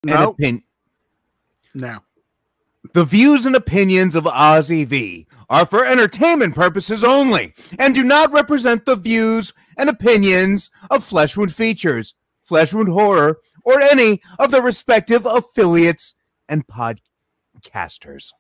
No. No. The views and opinions of Ozzy V are for entertainment purposes only and do not represent the views and opinions of Flesh Wound Features, Flesh Wound Horror, or any of the respective affiliates and podcasters.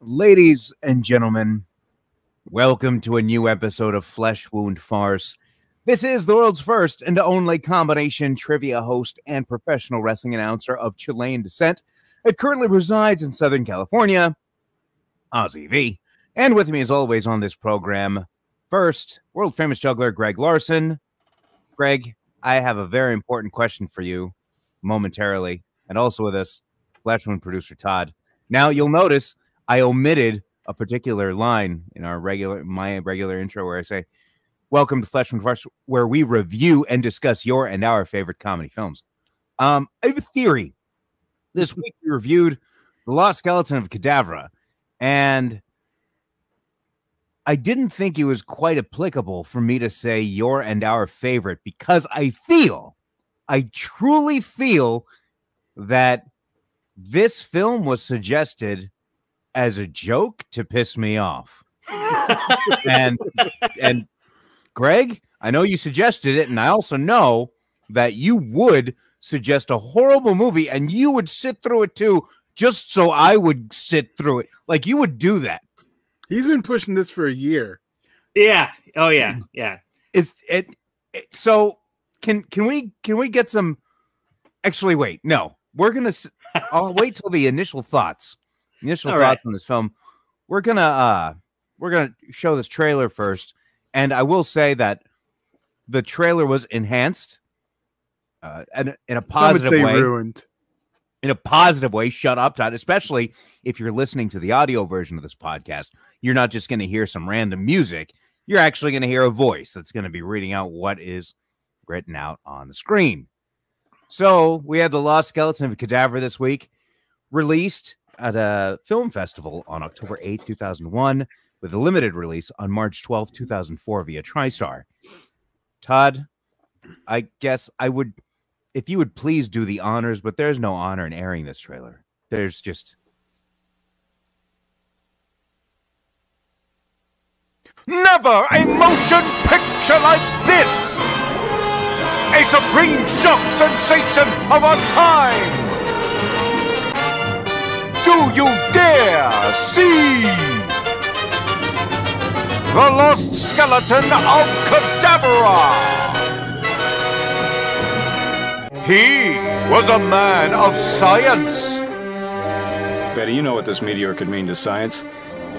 Ladies and gentlemen, welcome to a new episode of Flesh Wound Farce. This is the world's first and only combination trivia host and professional wrestling announcer of Chilean descent. It currently resides in Southern California, Ozzy V. And with me as always on this program, first, world-famous juggler Greg Larson. Greg, I have a very important question for you momentarily. And also with us, Flesh Wound producer Todd. Now, you'll notice I omitted a particular line in my regular intro where I say, welcome to Flesh Wound Farce, where we review and discuss your and our favorite comedy films. I have a theory. This week we reviewed The Lost Skeleton of Cadavra, and I didn't think it was quite applicable for me to say your and our favorite because I truly feel that this film was suggested as a joke to piss me off. and Greg, I know you suggested it, and I also know that you would suggest a horrible movie and you would sit through it too, just so I would sit through it. Like, you would do that. He's been pushing this for a year. Yeah. Oh yeah. Yeah. Is it so can we get some actually wait, no. I'll wait till the initial thoughts. Thoughts on this film. We're gonna show this trailer first, and I will say that the trailer was enhanced, and in a positive way. Ruined. In a positive way. Shut up, Todd. Especially if you're listening to the audio version of this podcast, you're not just going to hear some random music. You're actually going to hear a voice that's going to be reading out what is written out on the screen. So we had The Lost Skeleton of Cadavra this week, released at a film festival on October 8, 2001, with a limited release on March 12, 2004 via TriStar. Todd, I guess I would, if you would please do the honors, but there's no honor in airing this trailer. There's just... Never a motion picture like this! A supreme shock sensation of our time! Do you dare see The Lost Skeleton of Cadavra? He was a man of science. Betty, you know what this meteor could mean to science.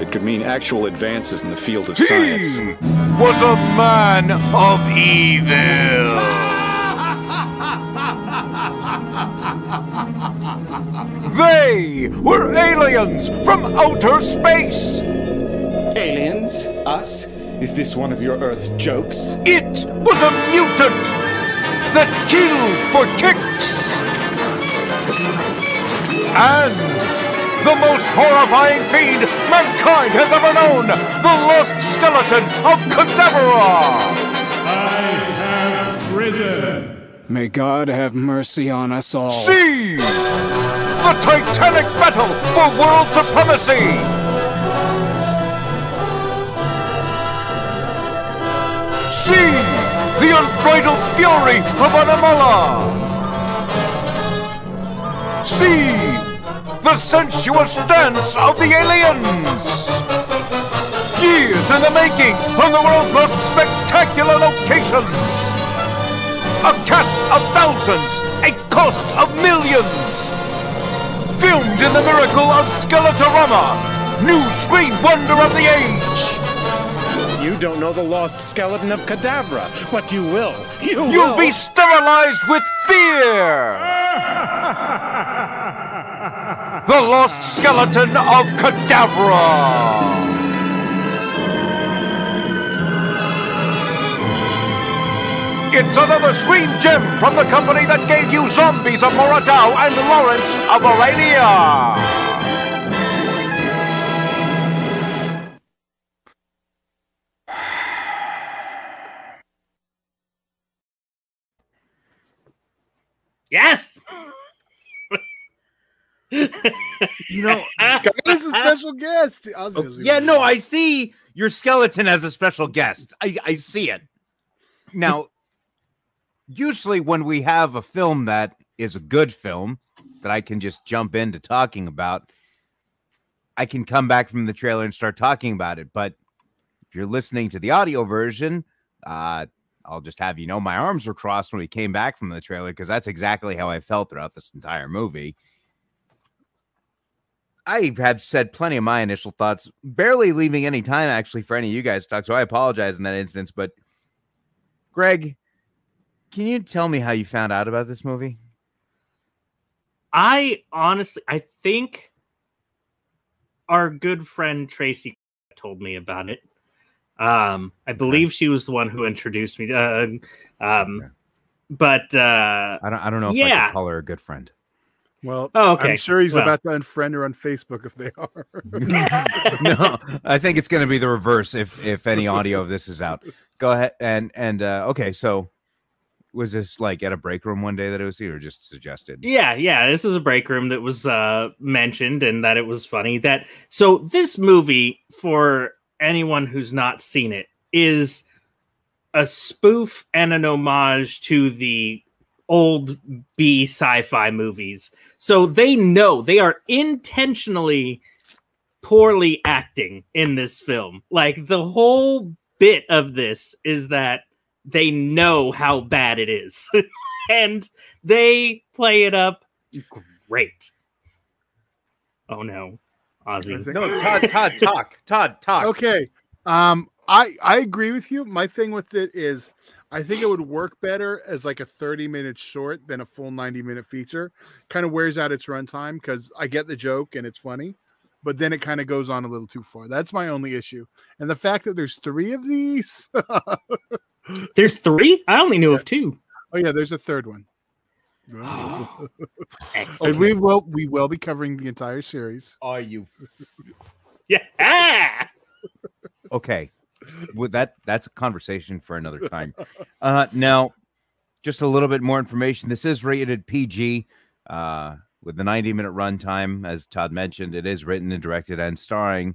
It could mean actual advances in the field of science. He was a man of evil. They were aliens from outer space! Aliens? Us? Is this one of your Earth jokes? It was a mutant that killed for kicks! And the most horrifying fiend mankind has ever known! The Lost Skeleton of Cadavra! I have risen. May God have mercy on us all. See! The titanic battle for world supremacy! See! The unbridled fury of Anamala! See! The sensuous dance of the aliens! Years in the making on the world's most spectacular locations! A cast of thousands, a cost of millions! Filmed in the miracle of Skeletorama, new screen wonder of the age! You don't know The Lost Skeleton of Cadavra, but you will. You'll be sterilized with fear! The Lost Skeleton of Cadavra! It's another screen gem from the company that gave you Zombies of Moratau and Lawrence of Arabia. Yes. You know, Guys, is a special guest. yeah, no, I see your skeleton as a special guest. I see it. Now, usually when we have a film that is a good film that I can just jump into talking about, I can come back from the trailer and start talking about it. But if you're listening to the audio version, I'll just have you know my arms were crossed when we came back from the trailer, because that's exactly how I felt throughout this entire movie. I have said plenty of my initial thoughts, barely leaving any time actually for any of you guys to talk, so I apologize in that instance. But Greg, can you tell me how you found out about this movie? I think our good friend Tracy told me about it. I believe she was the one who introduced me. But I don't know if I could call her a good friend. Well, okay. I'm sure he's about to unfriend her on Facebook if they are. No, I think it's going to be the reverse if any audio of this is out. Go ahead and okay, so was this like at a break room one day that it was here, or just suggested? Yeah, this is a break room that was mentioned, and that it was funny. So this movie, for anyone who's not seen it, is a spoof and an homage to the old B sci-fi movies. So they know they are intentionally poorly acting in this film. Like, the whole bit of this is that they know how bad it is. And they play it up great. Oh no, Ozzy. No, Todd, talk. Okay. I agree with you. My thing with it is I think it would work better as like a 30-minute short than a full 90-minute feature. Kind of wears out its runtime, because I get the joke and it's funny, but then it kind of goes on a little too far. That's my only issue. And the fact that there's 3 of these. There's 3? I only knew of 2. Oh yeah, there's a third one. Excellent. And we will be covering the entire series. Are you? Yeah. Okay. Well, that's a conversation for another time. Now, just a little bit more information. This is rated PG with the 90-minute runtime. As Todd mentioned, it is written and directed and starring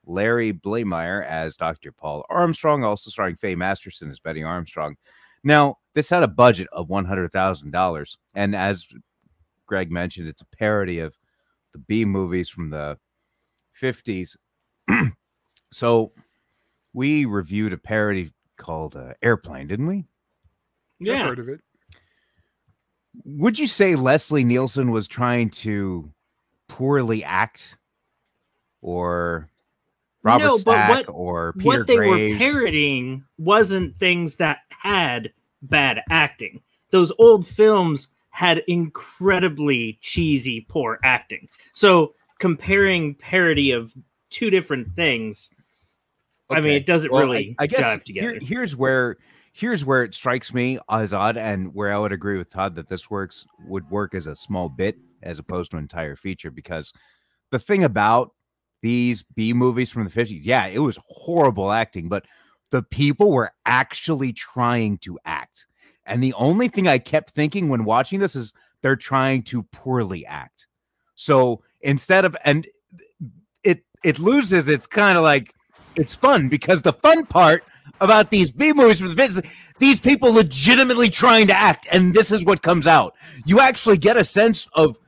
Larry Blaymeyer as Dr. Paul Armstrong, also starring Faye Masterson as Betty Armstrong. Now, this had a budget of $100,000, and as Greg mentioned, it's a parody of the B movies from the 50s. So we reviewed a parody called Airplane, didn't we? Yeah. I've heard of it. Would you say Leslie Nielsen was trying to poorly act, or Robert Stack, or Peter what they Graves? were parodying wasn't things that had bad acting. Those old films had incredibly cheesy, poor acting. So comparing parody of 2 different things, Okay. I mean, it doesn't really I guess jive together. Here's where it strikes me as odd, and where I would agree with Todd that this would work as a small bit as opposed to an entire feature, because the thing about these B movies from the 50s, yeah, it was horrible acting, but the people were actually trying to act. And the only thing I kept thinking when watching this is they're trying to poorly act. So instead of, and it loses, it's kind of like, it's fun, because the fun part about these B movies from the 50s, these people legitimately trying to act, and this is what comes out. You actually get a sense of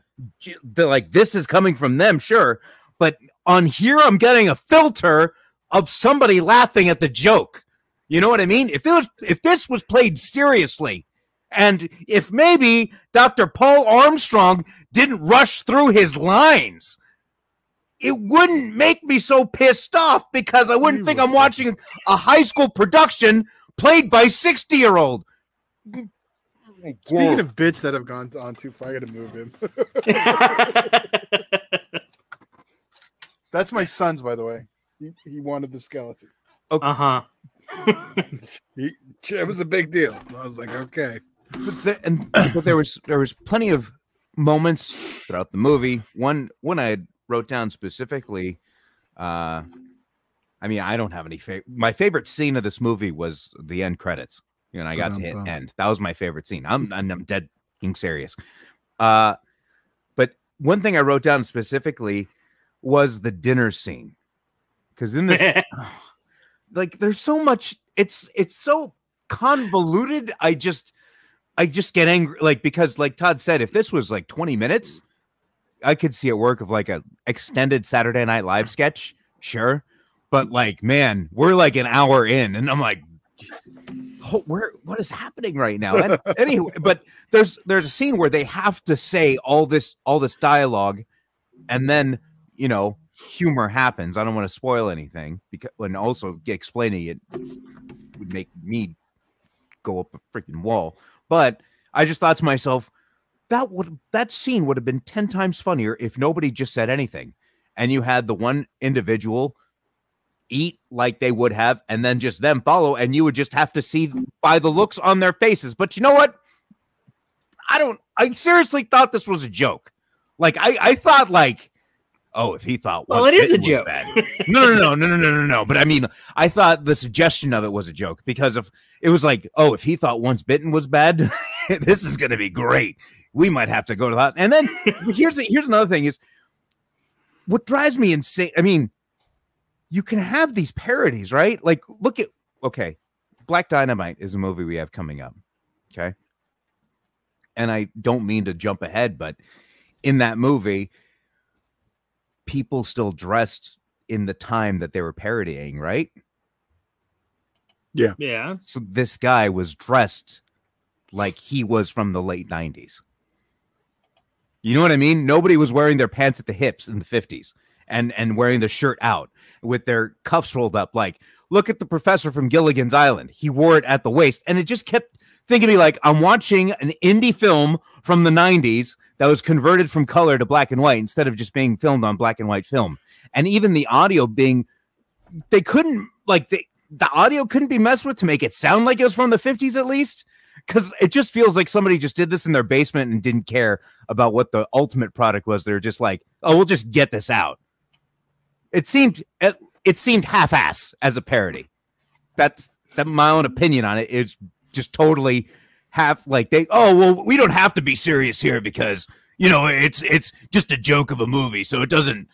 this is coming from them, sure, but on here I'm getting a filter of somebody laughing at the joke. You know what I mean? If this was played seriously, and if maybe Dr. Paul Armstrong didn't rush through his lines, it wouldn't make me so pissed off, because I wouldn't think I'm watching a high school production played by 60-year-old. Speaking of bits that have gone on too far, I gotta move him. That's my son's, by the way. He wanted the skeleton. Uh-huh. It was a big deal. I was like, okay. But there was plenty of moments throughout the movie. One I wrote down specifically. I mean, I don't have any favorite. My favorite scene of this movie was the end credits. You know, I got to hit end. That was my favorite scene. I'm dead fucking serious. But one thing I wrote down specifically was the dinner scene, because in this, like, there's so much. It's so convoluted. I just get angry, like, because like Todd said, if this was like 20 minutes, I could see it work of like a extended Saturday Night Live sketch, sure. But like, man, we're like an hour in, and I'm like, what is happening right now? And anyway, but there's a scene where they have to say all this dialogue, and then, you know, humor happens. I don't want to spoil anything, because and also explaining it would make me go up a freaking wall. But I just thought to myself, that scene would have been 10 times funnier if nobody just said anything, and you had the one individual eat like they would have, and then just them follow, and you would just have to see by the looks on their faces. But you know what? I seriously thought this was a joke. Like, I thought, like, oh, if he thought, well, it is a joke. Bad. No. But I mean, I thought the suggestion of it was a joke, because if it was like, oh, if he thought Once Bitten was bad, this is going to be great. We might have to go to that. And then here's another thing is what drives me insane. I mean, you can have these parodies, right? Like, look at, okay, Black Dynamite is a movie we have coming up. Okay. And I don't mean to jump ahead, but in that movie, people still dressed in the time that they were parodying, right? Yeah. Yeah. So this guy was dressed like he was from the late 90s. You know what I mean? Nobody was wearing their pants at the hips in the 50s and wearing the shirt out with their cuffs rolled up. Like, look at the professor from Gilligan's Island. He wore it at the waist, and it just kept thinking of me like I'm watching an indie film from the 90s that was converted from color to black and white instead of just being filmed on black and white film. And even the audio being, they couldn't, like, the audio couldn't be messed with to make it sound like it was from the 50s at least, because it just feels like somebody just did this in their basement and didn't care about what the ultimate product was. They're just like, oh, we'll just get this out. It seemed half-ass as a parody. That's my own opinion on it. It's just totally half, like, well, we don't have to be serious here because, you know, it's just a joke of a movie, so it doesn't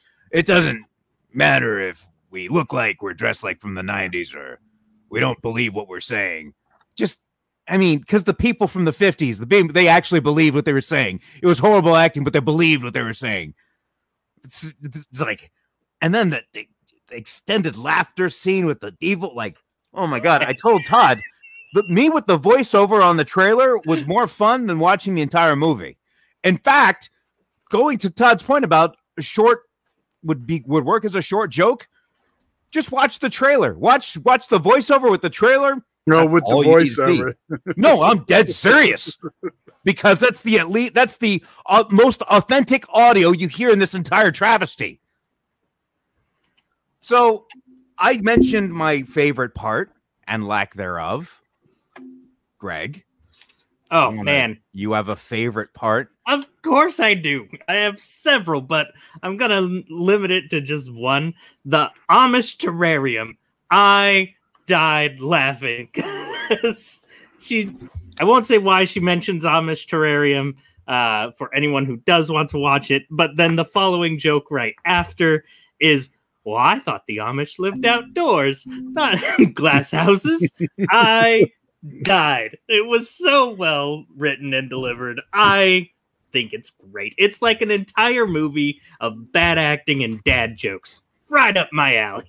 matter if we look like we're dressed like from the 90s or we don't believe what we're saying. Just, I mean, because the people from the 50s, they actually believed what they were saying. It was horrible acting, but they believed what they were saying. It's like, and then the extended laughter scene with the evil, like, oh my God, I told Todd, me with the voiceover on the trailer was more fun than watching the entire movie. In fact, going to Todd's point about a short would work as a short joke, just watch the trailer. Watch the voiceover with the trailer. No, with the voiceover. No, I'm dead serious. Because that's the most authentic audio you hear in this entire travesty. So I mentioned my favorite part and lack thereof. Greg. Oh, man. You have a favorite part? Of course I do. I have several, but I'm going to limit it to just one. The Amish terrarium. I died laughing. I won't say why she mentions Amish terrarium for anyone who does want to watch it, but then the following joke right after is, well, I thought the Amish lived outdoors, not in glass houses. I died. It was so well written and delivered. I think it's great. It's like an entire movie of bad acting and dad jokes. Right up my alley.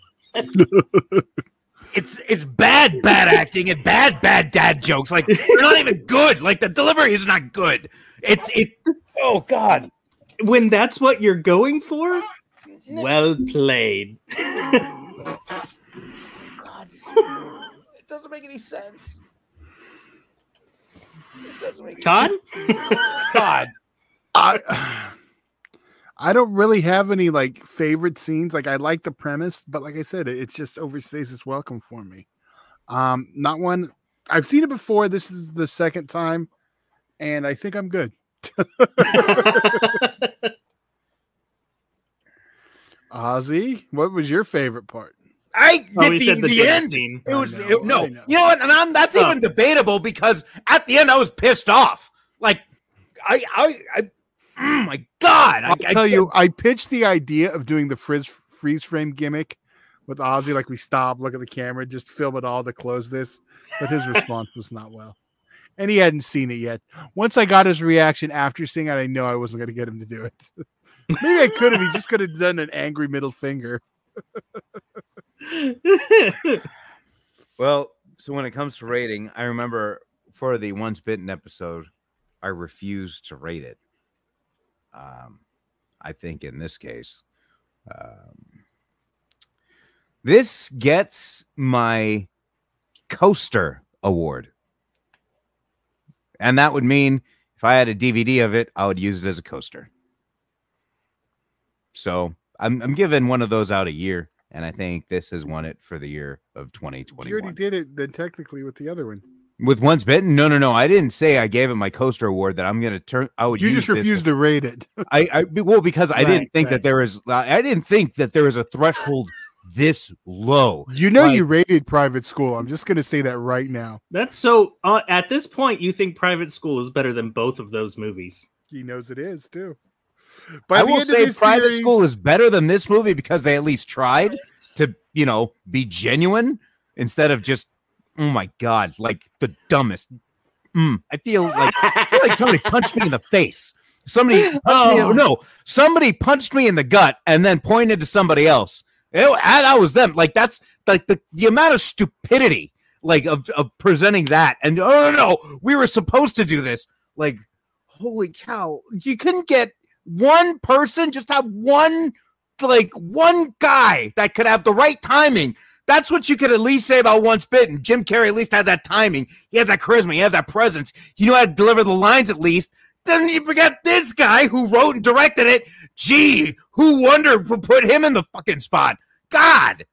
It's bad acting and bad dad jokes. Like, they're not even good. Like, the delivery is not good. Oh God. When that's what you're going for, well played. God. It doesn't make any sense. It doesn't make Todd? God. I don't really have any favorite scenes. Like, I like the premise, but like I said, it just overstays its welcome for me. Not one. I've seen it before. This is the second time, and I think I'm good. Ozzy, what was your favorite part? I get the end. Scene. It was no. You know what? And that's even debatable because at the end I was pissed off. Like oh my God! I'll tell you, I pitched the idea of doing the freeze frame gimmick with Ozzy, like we stop, look at the camera, just film it all to close this. But his response was not well, and he hadn't seen it yet. Once I got his reaction after seeing it, I know I wasn't going to get him to do it. Maybe I could have. He just could have done an angry middle finger. Well, so when it comes to rating, I remember for the Once Bitten episode, I refused to rate it. I think in this case, this gets my coaster award. And that would mean if I had a DVD of it, I would use it as a coaster. So I'm giving one of those out a year, and I think this has won it for the year of 2021. You already did it then technically with the other one. With Once Bitten? No. I didn't say I gave it my coaster award that I'm going to turn. You just refused to rate it. Well, because I didn't think that there is. I didn't think that there was a threshold this low. You know, you rated Private School. I'm just going to say that right now. That's so. At this point, you think Private School is better than both of those movies? He knows it is too. I will say Private School is better than this movie because they at least tried to, be genuine instead of just, oh my God, like the dumbest. I feel like somebody punched me in the face. Somebody punched me in the gut and then pointed to somebody else. That was them. Like that's like the amount of stupidity, like of presenting that. And no, we were supposed to do this. Like, holy cow, you couldn't get one person, just have one guy that could have the right timing. That's what you could at least say about Once Bitten. Jim Carrey at least had that timing. He had that charisma. He had that presence. He knew how to deliver the lines at least. Then you forget this guy who wrote and directed it. Gee, who wondered who put him in the fucking spot? God.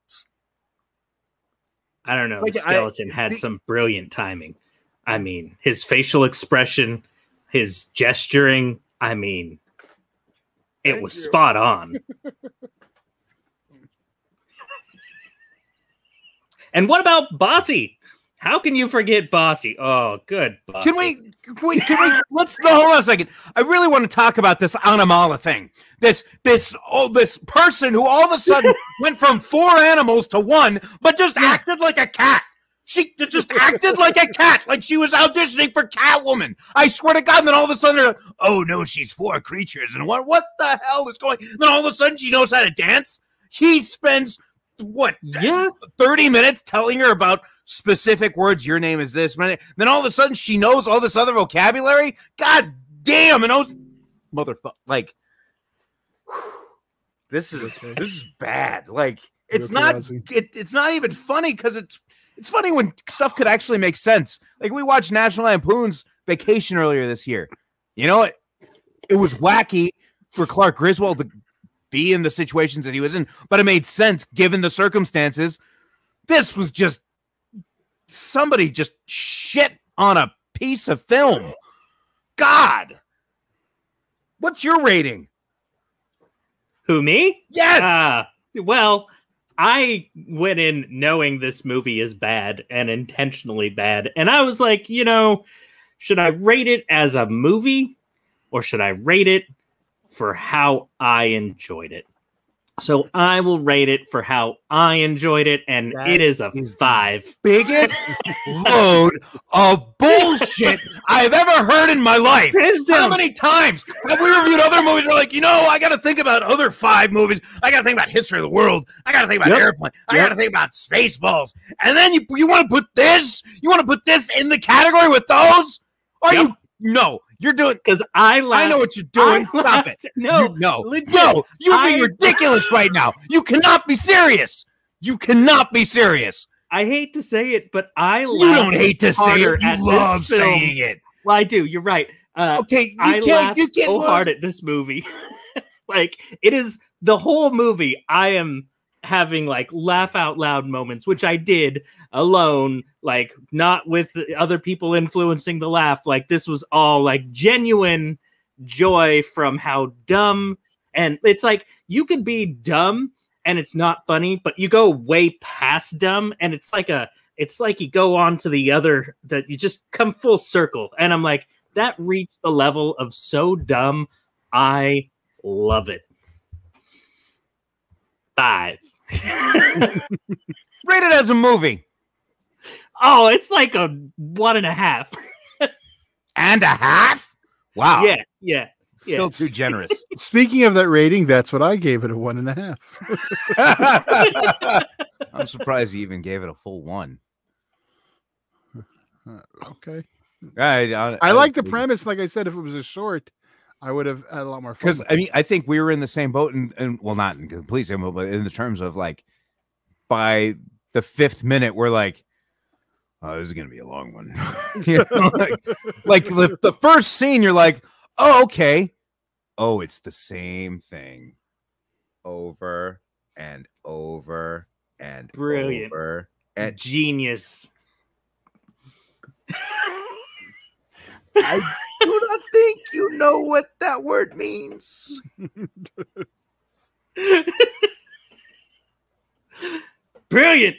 I don't know. Skeleton had some brilliant timing. I mean, his facial expression, his gesturing, I mean, it was spot on. And what about Bossy? How can you forget Bossy? Oh, good. Bossy. Can we let's hold on a second. I really want to talk about this Anamala thing. This person who all of a sudden went from 4 animals to 1, but just acted like a cat. She just acted like a cat, like she was auditioning for Catwoman. I swear to God, and then all of a sudden, oh no, she's 4 creatures. And what the hell is going on? Then all of a sudden she knows how to dance. He spends, 30 minutes telling her about specific words. Your name is this. Then all of a sudden she knows all this other vocabulary. God damn. And those motherfucker, like, this is bad. Like, it's not even funny because it's funny when stuff could actually make sense. Like, we watched National Lampoon's Vacation earlier this year. You know, it was wacky for Clark Griswold to be in the situations that he was in, but it made sense given the circumstances. This was just somebody just shit on a piece of film. God. What's your rating? Who, me? Yes. Well, I went in knowing this movie is bad and intentionally bad. And I was like, should I rate it as a movie or should I rate it for how I enjoyed it? So I will rate it for how I enjoyed it, and it is a 5. Biggest load of bullshit I've ever heard in my life. How many times have we reviewed other movies? We're like, I got to think about other 5 movies. I got to think about History of the World. I got to think about Airplane. I got to think about Spaceballs. And then you want to put this? You want to put this in the category with those? Are you? No. You're doing because I know what you're doing. Stop it. No, you're being ridiculous right now. You cannot be serious. You cannot be serious. I hate to say it, but you don't hate to say it. You love saying it. Well, I do. You're right. Okay, I laughed so hard at this movie. Like, it is the whole movie. I am having like laugh out loud moments, which I did alone, like not with other people influencing the laugh. Like this was all like genuine joy from how dumb. And it's like you could be dumb and it's not funny, but you go way past dumb and it's like you go on to the other, that you just come full circle. And I'm like, that reached the level of so dumb. I love it. 5. Rated as a movie. Oh, it's like a 1.5. And a half? Wow. Yeah. Still too generous. Speaking of that rating, that's what I gave it, a 1.5. I'm surprised you even gave it a full 1. Okay. I like the premise. Like I said, if it was a short, I would have had a lot more fun. Because I mean, I think we were in the same boat, and well, not in complete same boat, but in the terms of like, by the 5th minute, we're like, oh, this is gonna be a long one. You know, like the first scene, you're like, oh, okay. Oh, it's the same thing over and over and brilliant. Over and genius. I do not think you know what that word means. Brilliant.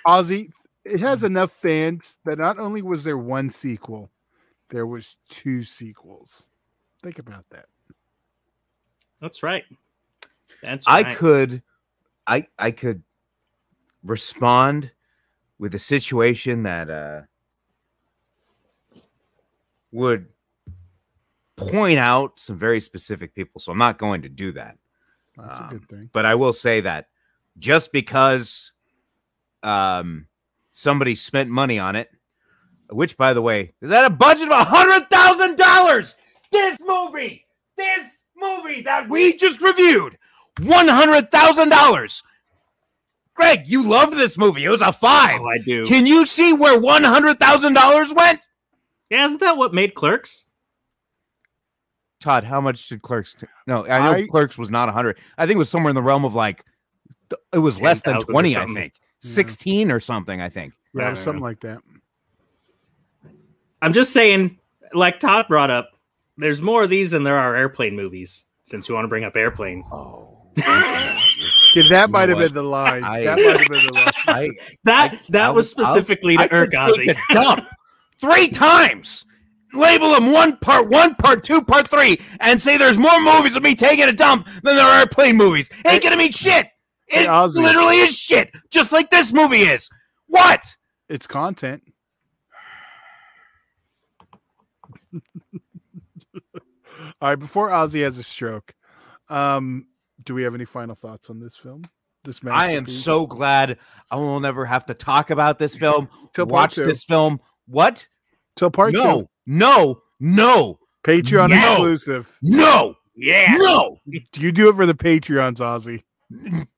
Ozzy, it has enough fans that not only was there 1 sequel, there was 2 sequels. Think about that. That's right. That's right. I could respond with a situation that would point out some very specific people. So I'm not going to do that. That's a good thing. But I will say that just because somebody spent money on it, which, by the way, is at a budget of $100,000. This movie that we just reviewed, $100,000. Greg, you loved this movie. It was a 5. Oh, I do. Can you see where $100,000 went? Yeah, isn't that what made Clerks? Todd, how much did Clerks? No, I know Clerks was not 100. I think it was somewhere in the realm of like, it was less than 20. I think 16 or something. I think. Yeah, something like that. I'm just saying, like Todd brought up, there's more of these than there are Airplane movies. Since you want to bring up Airplane, that might have been the line. That might have been the line. That was specifically to Irk Ozzy. Dump 3 times. Label them 1 part 1, part 2, part 3, and say there's more movies of me taking a dump than there are Airplane movies. Ain't gonna mean shit. It literally is shit, just like this movie is. What? It's content. All right, before Ozzy has a stroke, do we have any final thoughts on this film? I am so glad I will never have to talk about this film. Watch this film. What? Till part 2. No. Patreon exclusive. No. Yeah. No. You do it for the Patreons, Ozzy.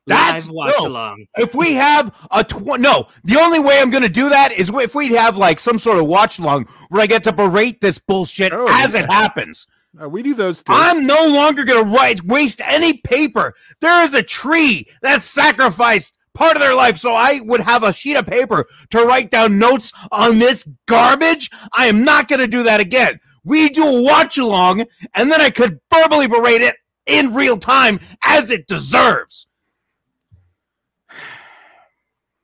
That's watch along. If we have the only way I'm going to do that is if we have like some sort of watch along where I get to berate this bullshit as it happens. We do those too. I'm no longer going to waste any paper. There is a tree that sacrificed part of their life so I would have a sheet of paper to write down notes on this garbage. I am not going to do that again. We do a watch along, and then I could verbally berate it in real time as it deserves.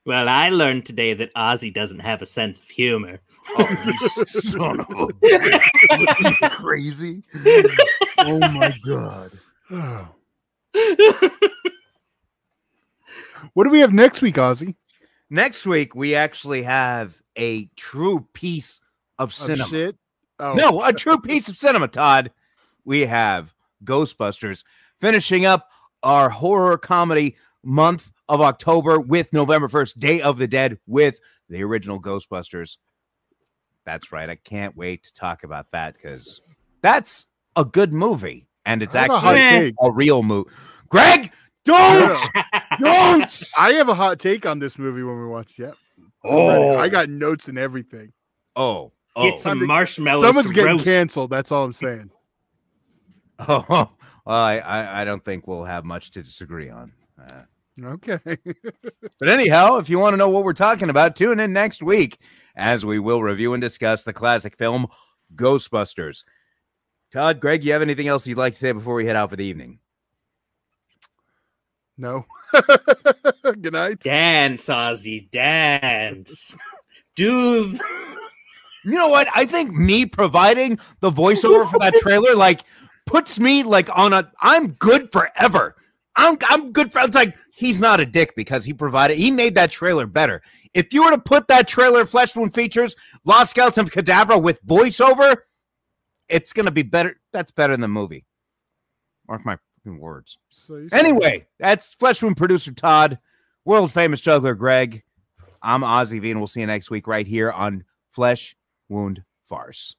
Well, I learned today that Ozzy doesn't have a sense of humor. Oh, you son of a bitch. Are you crazy? Oh my god. Oh. What do we have next week, Ozzy? Next week we actually have a true piece of cinema. Shit? Oh. No, a true piece of cinema, Todd. We have Ghostbusters, finishing up our horror comedy month of October with November 1st, Day of the Dead, with the original Ghostbusters. That's right. I can't wait to talk about that because that's a good movie, and it's actually a real movie. Greg, don't. I have a hot take on this movie when we watch it. Oh, I got notes and everything. Get some marshmallows. Someone's getting canceled. That's all I'm saying. Well, I don't think we'll have much to disagree on. Okay. But anyhow, if you want to know what we're talking about, tune in next week as we will review and discuss the classic film Ghostbusters. Todd, Greg, you have anything else you'd like to say before we head out for the evening? No. Good night. Dance, Ozzy, dance. Do. You know what? I think me providing the voiceover for that trailer, like, puts me like on a. I'm good forever. I'm good for. It's like he's not a dick because he made that trailer better. If you were to put that trailer, Flesh Wound features Lost Skeleton of Cadavra with voiceover, it's gonna be better. That's better than the movie. Mark my words. So anyway, that's Flesh Wound producer Todd, world famous juggler Greg. I'm Ozzy V, and we'll see you next week right here on Flesh Wound Farce.